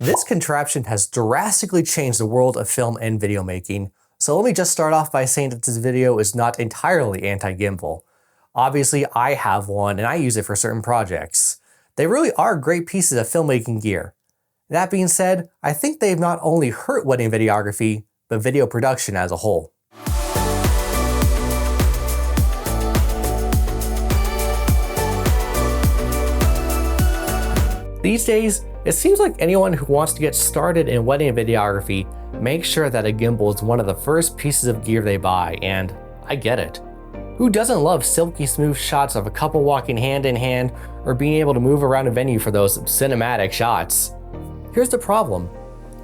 This contraption has drastically changed the world of film and video making, so let me just start off by saying that this video is not entirely anti-gimbal. Obviously, I have one and I use it for certain projects. They really are great pieces of filmmaking gear. That being said, I think they've not only hurt wedding videography, but video production as a whole. These days, it seems like anyone who wants to get started in wedding videography makes sure that a gimbal is one of the first pieces of gear they buy, and I get it. Who doesn't love silky smooth shots of a couple walking hand in hand or being able to move around a venue for those cinematic shots? Here's the problem.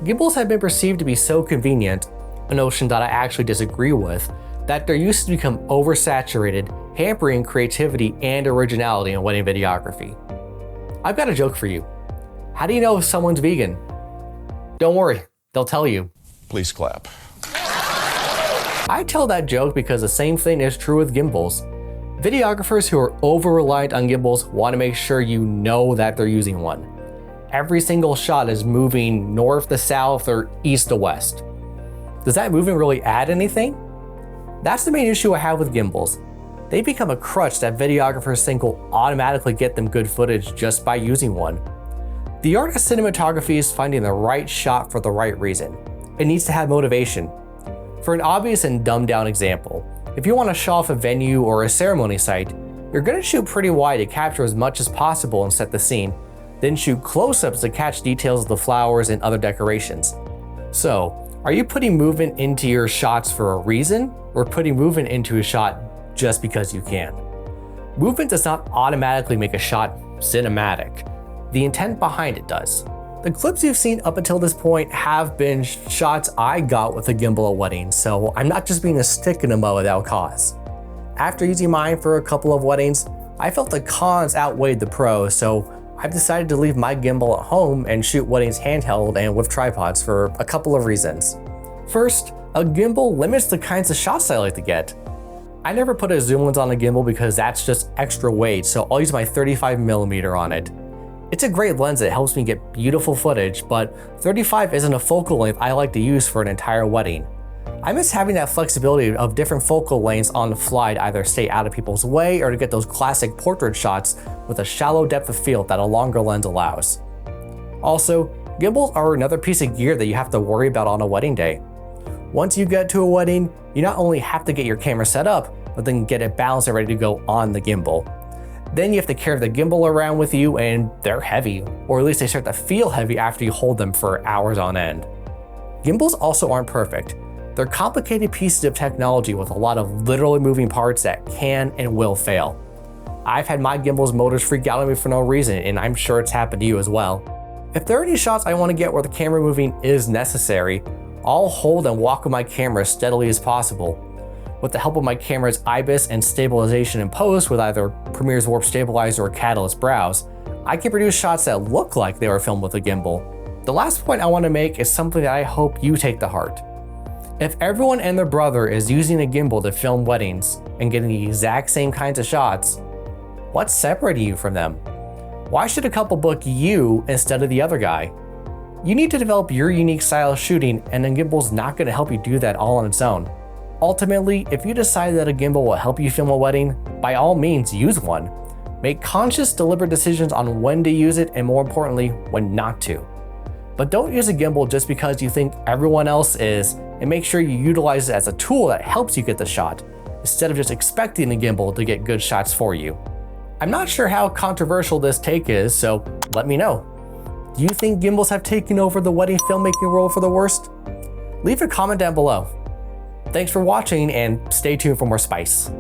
Gimbals have been perceived to be so convenient, a notion that I actually disagree with, that they're used to become oversaturated, hampering creativity and originality in wedding videography. I've got a joke for you. How do you know if someone's vegan? Don't worry, they'll tell you. Please clap. I tell that joke because the same thing is true with gimbals. Videographers who are over-reliant on gimbals want to make sure you know that they're using one. Every single shot is moving north to south or east to west. Does that movement really add anything? That's the main issue I have with gimbals. They become a crutch that videographers think will automatically get them good footage just by using one. The art of cinematography is finding the right shot for the right reason. It needs to have motivation. For an obvious and dumbed down example, if you want to show off a venue or a ceremony site, you're going to shoot pretty wide to capture as much as possible and set the scene, then shoot close-ups to catch details of the flowers and other decorations. So, are you putting movement into your shots for a reason, or putting movement into a shot just because you can? Movement does not automatically make a shot cinematic. The intent behind it does. The clips you've seen up until this point have been shots I got with a gimbal at weddings, so I'm not just being a stick in the mud without cause. After using mine for a couple of weddings, I felt the cons outweighed the pros, so I've decided to leave my gimbal at home and shoot weddings handheld and with tripods for a couple of reasons. First, a gimbal limits the kinds of shots I like to get. I never put a zoom lens on a gimbal because that's just extra weight, so I'll use my 35mm on it. It's a great lens that helps me get beautiful footage, but 35 isn't a focal length I like to use for an entire wedding. I miss having that flexibility of different focal lengths on the fly to either stay out of people's way or to get those classic portrait shots with a shallow depth of field that a longer lens allows. Also, gimbals are another piece of gear that you have to worry about on a wedding day. Once you get to a wedding, you not only have to get your camera set up, but then get it balanced and ready to go on the gimbal. Then you have to carry the gimbal around with you, and they're heavy, or at least they start to feel heavy after you hold them for hours on end. Gimbals also aren't perfect. They're complicated pieces of technology with a lot of literally moving parts that can and will fail. I've had my gimbal's motors freak out on me for no reason, and I'm sure it's happened to you as well. If there are any shots I want to get where the camera moving is necessary, I'll hold and walk with my camera as steadily as possible. With the help of my camera's IBIS and stabilization in post with either Premiere's Warp Stabilizer or Catalyst Browse, I can produce shots that look like they were filmed with a gimbal. The last point I want to make is something that I hope you take to heart. If everyone and their brother is using a gimbal to film weddings and getting the exact same kinds of shots, what's separating you from them? Why should a couple book you instead of the other guy? You need to develop your unique style of shooting, and a gimbal's not going to help you do that all on its own. Ultimately, if you decide that a gimbal will help you film a wedding, by all means use one. Make conscious, deliberate decisions on when to use it and, more importantly, when not to. But don't use a gimbal just because you think everyone else is, and make sure you utilize it as a tool that helps you get the shot, instead of just expecting the gimbal to get good shots for you. I'm not sure how controversial this take is, so let me know. Do you think gimbals have taken over the wedding filmmaking world for the worst? Leave a comment down below. Thanks for watching, and stay tuned for more spice.